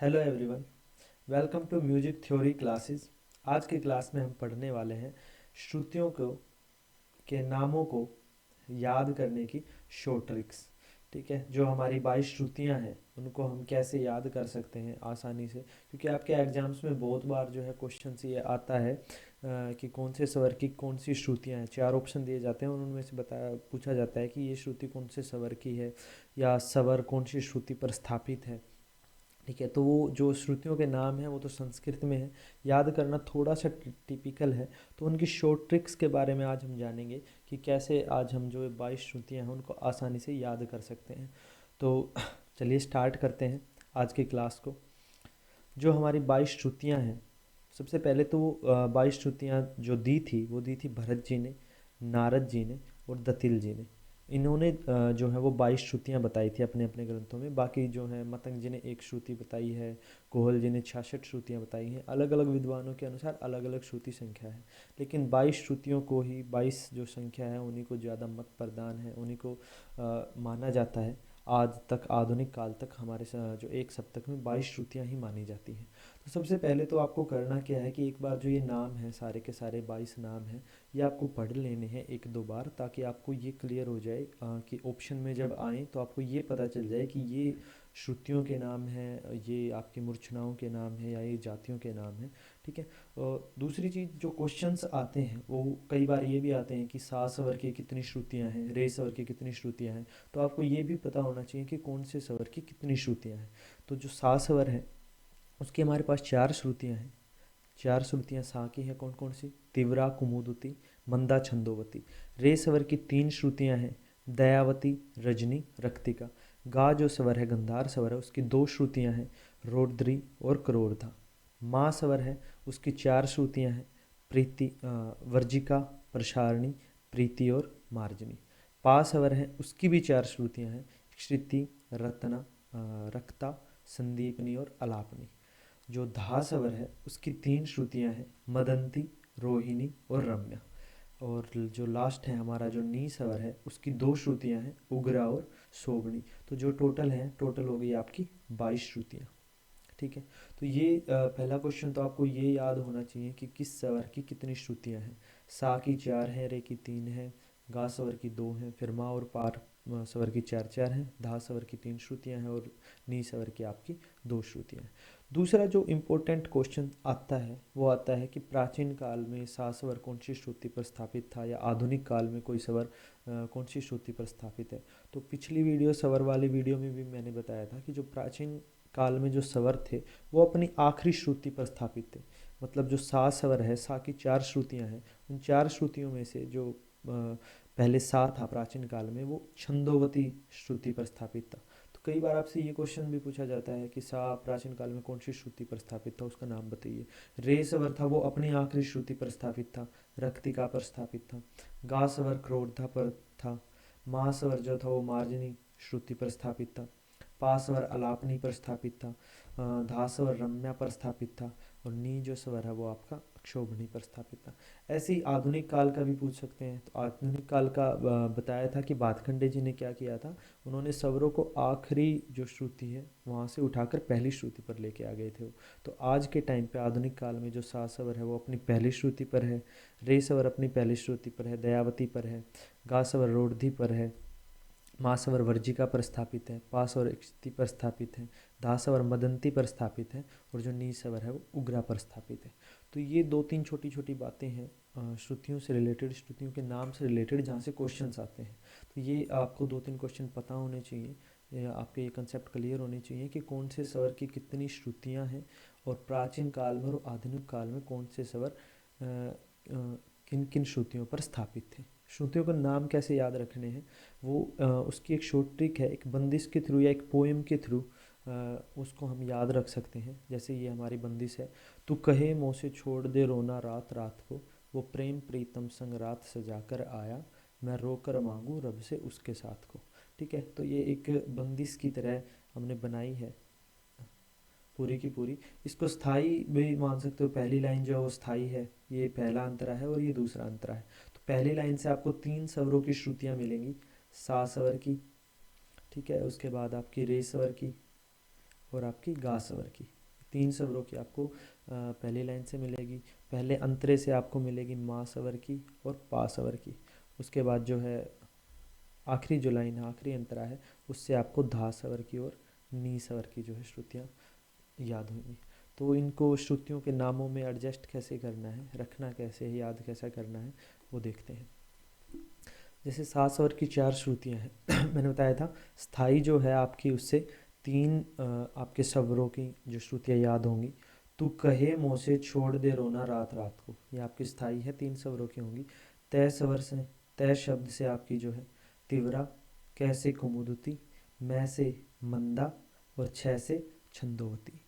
Hello everyone, welcome to music theory classes. आज की class में हम पढ़ने वाले हैं श्रुतियों को के नामों को याद करने की शॉर्ट ट्रिक्स। ठीक है, जो हमारी 22 श्रुतियां हैं उनको हम कैसे याद कर सकते हैं आसानी से, क्योंकि आपके एग्जाम्स में बहुत बार जो है क्वेश्चन ये आता है कि कौन से स्वर की कौन सी श्रुतियां हैं। 4 ऑप्शन दिए जाते हैं और उनमें से बताया पूछा जाता है कि ये श्रुति कौन से स्वर की है या स्वर कौन सी श्रुति पर स्थापित है। ठीक है, तो वो जो श्रुतियों के नाम हैं वो तो संस्कृत में है, याद करना थोड़ा सा टिपिकल है। तो उनकी शॉर्ट ट्रिक्स के बारे में आज हम जानेंगे कि कैसे आज हम जो 22 श्रुतियाँ हैं उनको आसानी से याद कर सकते हैं। तो चलिए स्टार्ट करते हैं आज की क्लास को। जो हमारी 22 श्रुतियाँ हैं, सबसे पहले तो 22 श्रुतियाँ जो दी थी वो दी थी भरत जी ने, नारद जी ने और दतिल जी ने। इन्होंने जो है वो 22 श्रुतियाँ बताई थी अपने अपने ग्रंथों में। बाकी जो है मतंग जी ने एक श्रुति बताई है, कोहल जी ने 66 श्रुतियाँ बताई हैं। अलग अलग विद्वानों के अनुसार अलग अलग श्रुति संख्या है, लेकिन 22 श्रुतियों को ही 22 जो संख्या है उन्हीं को ज़्यादा मत प्रदान है, उन्हीं को माना जाता है। आज तक आधुनिक काल तक हमारे जो एक सप्तक में 22 श्रुतियाँ ही मानी जाती हैं। तो सबसे पहले तो आपको करना क्या है कि एक बार जो ये नाम है, सारे के सारे 22 नाम हैं, ये आपको पढ़ लेने हैं एक दो बार, ताकि आपको ये क्लियर हो जाए कि ऑप्शन में जब आए तो आपको ये पता चल जाए कि ये श्रुतियों के नाम हैं, ये आपके मूर्छनाओं के नाम हैं या ये जातियों के नाम हैं। ठीक है। और दूसरी चीज़, जो क्वेश्चंस आते हैं वो कई बार ये भी आते हैं कि सा स्वर की कितनी श्रुतियाँ हैं, रे स्वर की कितनी श्रुतियाँ हैं। तो आपको ये भी पता होना चाहिए कि कौन से स्वर की कितनी श्रुतियाँ हैं। तो जो सा स्वर है उसकी हमारे पास 4 श्रुतियाँ हैं। 4 श्रुतियाँ सा की है, कौन कौन सी? तिवरा, कुमुदुती, मंदा, छंदोवती। रे स्वर की 3 श्रुतियाँ हैं, दयावती, रजनी, रक्तिका। गा जो स्वर है, गंधार स्वर है, उसकी 2 श्रुतियाँ हैं, रौद्री और क्रोरधा। मा स्वर है, उसकी 4 श्रुतियाँ हैं, प्रीति, वर्जिका, प्रसारणी, प्रीति और मार्जनी। पा स्वर है, उसकी भी 4 श्रुतियाँ हैं, श्रुति, रत्ना, रक्ता, संदीपनी और अलापनी। जो धा स्वर है उसकी 3 श्रुतियाँ हैं, मदंती, रोहिणी और रम्या। और जो लास्ट है हमारा जो नी स्वर है उसकी 2 श्रुतियाँ हैं, उग्रा और शोभनी। तो जो टोटल है, टोटल हो गई आपकी 22 श्रुतियाँ। ठीक है। तो ये पहला क्वेश्चन तो आपको ये याद होना चाहिए कि किस स्वर की कितनी श्रुतियाँ हैं। सा की 4 है, रे की 3 है, गा स्वर की 2 हैं, फिर मा और पार स्वर की 4 4 हैं, धा स्वर की 3 श्रुतियाँ हैं और नी स्वर की आपकी 2 श्रुतियाँ हैं। दूसरा जो इम्पोर्टेंट क्वेश्चन आता है वो आता है कि प्राचीन काल में सा स्वर कौन सी श्रुति पर स्थापित था, या आधुनिक काल में कोई स्वर कौन सी श्रुति पर स्थापित है। तो पिछली वीडियो, स्वर वाली वीडियो में भी मैंने बताया था कि जो प्राचीन काल में जो स्वर थे वो अपनी आखिरी श्रुति पर स्थापित थे। मतलब जो सा स्वर है, सा की 4 श्रुतियाँ हैं, उन 4 श्रुतियों में से जो पहले सा था प्राचीन काल में, वो छंदोवती श्रुति पर स्थापित था। तो कई बार आपसे ये क्वेश्चन भी पूछा जाता है कि सा प्राचीन काल में कौन सी श्रुति पर स्थापित था, उसका नाम बताइए। रे स्वर था, वो अपनी आखिरी श्रुति पर स्थापित था, रक्तिका पर स्थापित था। गा स्वर क्रोधा पर था। मा स्वर जो था वो मार्जनी श्रुति पर स्थापित था। पा स्वर अलापनी पर स्थापित था। धा स्वर रम्या पर स्थापित था। और नी जो स्वर है वो आपका क्षोभनी पर स्थापित था। ऐसे ही आधुनिक काल का भी पूछ सकते हैं। तो आधुनिक काल का बताया था कि भातखंडे जी ने क्या किया था, उन्होंने स्वरों को आखिरी जो श्रुति है वहाँ से उठाकर पहली श्रुति पर लेके आ गए थे वो। तो आज के टाइम पे आधुनिक काल में जो सा स्वर है वो अपनी पहली श्रुति पर है, रे स्वर अपनी पहली श्रुति पर है, दयावती पर है, गा स्वर रोढ़ी पर है, मा स्वर वर्जिका पर स्थापित है, पा स्वर इक्ष्ति पर स्थापित है, धा स्वर मदंती पर स्थापित है और जो नी स्वर है वो उग्रा पर स्थापित है। तो ये 2 3 छोटी छोटी बातें हैं श्रुतियों से रिलेटेड, श्रुतियों के नाम से रिलेटेड, जहाँ से क्वेश्चंस आते हैं। तो ये आपको 2 3 क्वेश्चन पता होने चाहिए, आपके ये कंसेप्ट क्लियर होने चाहिए कि कौन से स्वर की कितनी श्रुतियाँ हैं और प्राचीन काल में और आधुनिक काल में कौन से स्वर किन किन श्रुतियों पर स्थापित थे। श्रुतियों का नाम कैसे याद रखने हैं वो उसकी एक शॉर्ट ट्रिक है, एक बंदिश के थ्रू या एक पोएम के थ्रू उसको हम याद रख सकते हैं। जैसे ये हमारी बंदिश है, तू कहे मोह से छोड़ दे रोना रात रात को, वो प्रेम प्रीतम संग रात सजा कर आया, मैं रो कर मांगू रब से उसके साथ को। ठीक है, तो ये एक बंदिश की तरह हमने बनाई है पूरी की पूरी। इसको स्थाई भी मान सकते हो, पहली लाइन जो है वो स्थाई है, ये पहला अंतरा है और ये दूसरा अंतरा है। तो पहली लाइन से आपको 3 स्वरों की श्रुतियाँ मिलेंगी, सा स्वर की, ठीक है, उसके बाद आपकी रे स्वर की, और आपकी गा स्वर की। 3 स्वरों की आपको पहली लाइन से मिलेगी। पहले अंतरे से आपको मिलेगी मा स्वर की और पा स्वर की। उसके बाद जो है आखिरी जो लाइन है, आखिरी अंतरा है, उससे आपको धा स्वर की और नी स्वर की जो है श्रुतियाँ याद होंगी। तो इनको श्रुतियों के नामों में एडजस्ट कैसे करना है, रखना कैसे है, याद कैसा करना है, वो देखते हैं। जैसे 7 स्वर की 4 श्रुतियाँ हैं मैंने बताया था। स्थाई जो है आपकी, उससे 3 आपके स्वरों की जो श्रुतियाँ याद होंगी। तू कहे मोह से छोड़ दे रोना रात रात को, ये आपकी स्थाई है, 3 स्वरों की होंगी। तय स्वर से, तय शब्द से आपकी जो है तिवरा, कैसे कुमुदुती, मैं से मंदा और छह से छंदोवती।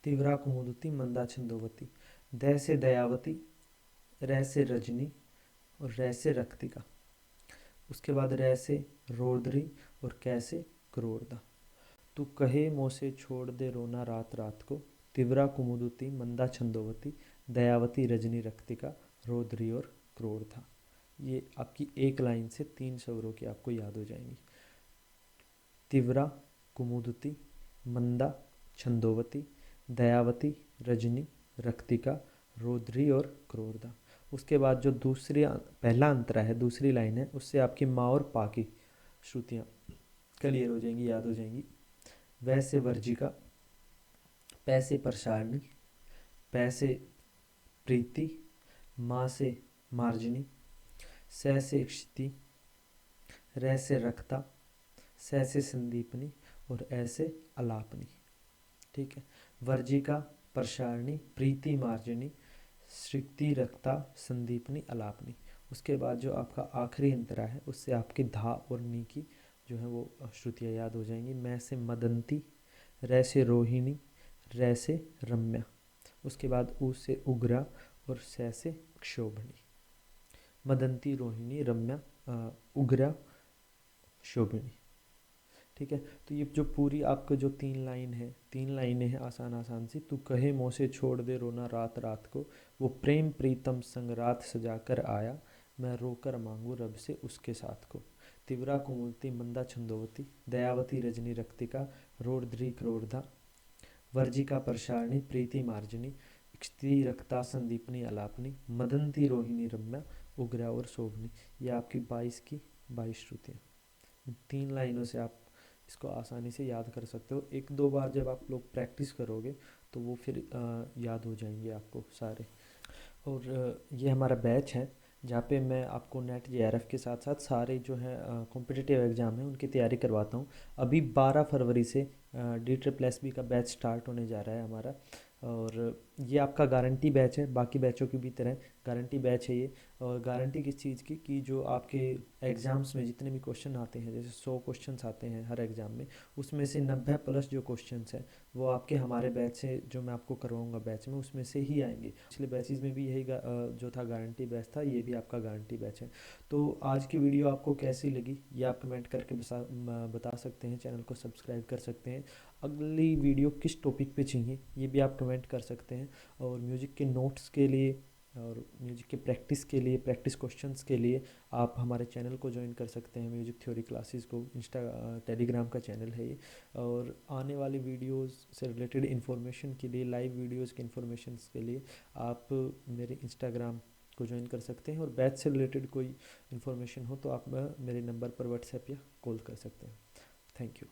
तिवरा कुमुदुती मंदा छंदोवती। दय से दयावती, रै से रजनी और रै से रक्तिका। उसके बाद रै से रोद्री और कै से क्रोरदा। तू कहे मोह से छोड़ दे रोना रात रात को, तिवरा कुमुदुती मंदा छंदोवती, दयावती रजनी रक्तिका, रोद्री और क्रोरधा। ये आपकी एक लाइन से 3 स्वरों की आपको याद हो जाएंगी। तिवरा कुमुदुती मंदा छंदोवती, दयावती रजनी रक्तिका, रोद्री और क्रोरदा। उसके बाद जो दूसरी पहला अंतरा है, दूसरी लाइन है, उससे आपकी माँ और पा की श्रुतियाँ क्लियर हो जाएंगी, याद हो जाएंगी। वैसे वर्जिका, पैसे परसारणी, पैसे प्रीति, माँ से मार्जनी, सै से क्षिति, रै से रक्ता, सै से संदीपनी और ऐसे अलापनी। ठीक है। वर्जिका, परसारणी, प्रीति, मार्जनी, श्रिक्ति, रक्ता, संदीपनी, अलापनी। उसके बाद जो आपका आखिरी अंतरा है, उससे आपकी धा और नी की जो है वो श्रुतियाँ याद हो जाएंगी। मैं से मदंती, रै से रोहिणी, रै से रम्या। उसके बाद ऊ से उग्रा और सै से क्षोभनी। मदंती, रोहिणी, रम्या, उग्रा, शोभिनी। ठीक है। तो ये जो पूरी आपका जो 3 लाइनें हैं आसान आसान सी। तू कहे मोह से छोड़ दे रोना रात रात को, वो प्रेम प्रीतम संग रात सजा कर आया, मैं रोकर मांगू रब से उसके साथ को। तिवरा कुमुदती मंदा छंदोवती, दयावती रजनी रक्तिका, रोद्री क्रोरधा, वर्जिका परशारणी, प्रीति मार्जनी, क्षति रक्ता संदीपनी अलापनी, मदंती रोहिणी रम्या, उग्रा और शोभनी। ये आपकी 22 की 22 श्रुतियाँ। 3 लाइनों से आप इसको आसानी से याद कर सकते हो। 1-2 बार जब आप लोग प्रैक्टिस करोगे तो वो फिर याद हो जाएंगे आपको सारे। और ये हमारा बैच है जहाँ पे मैं आपको नेट जेआरएफ के साथ साथ सारे जो है कॉम्पिटिटिव एग्ज़ाम है उनकी तैयारी करवाता हूँ। अभी 12 फरवरी से DSSB का बैच स्टार्ट होने जा रहा है हमारा। और ये आपका गारंटी बैच है, बाकी बैचों की भी तरह गारंटी बैच है ये। और गारंटी किस चीज़ की, कि जो आपके एग्ज़ाम्स में जितने भी क्वेश्चन आते हैं, जैसे 100 क्वेश्चंस आते हैं हर एग्ज़ाम में, उसमें से 90 प्लस जो क्वेश्चंस हैं वो आपके हमारे बैच से, जो मैं आपको करवाऊंगा बैच में, उसमें से ही आएंगे। पिछले बैचेस में भी यही जो था गारंटी बैच था, ये भी आपका गारंटी बैच है। तो आज की वीडियो आपको कैसी लगी ये आप कमेंट करके बता सकते हैं। चैनल को सब्सक्राइब कर सकते हैं। अगली वीडियो किस टॉपिक पे चाहिए ये भी आप कमेंट कर सकते हैं। और म्यूज़िक के नोट्स के लिए और म्यूज़िक के प्रैक्टिस के लिए, प्रैक्टिस क्वेश्चंस के लिए आप हमारे चैनल को ज्वाइन कर सकते हैं, म्यूज़िक थ्योरी क्लासेस को। टेलीग्राम का चैनल है ये। और आने वाली वीडियोस से रिलेटेड इन्फॉर्मेशन के लिए, लाइव वीडियोस के इन्फॉर्मेशन के लिए आप मेरे इंस्टाग्राम को ज्वाइन कर सकते हैं। और बैच से रिलेटेड कोई इन्फॉर्मेशन हो तो आप मेरे नंबर पर व्हाट्सएप या कॉल कर सकते हैं। Thank you.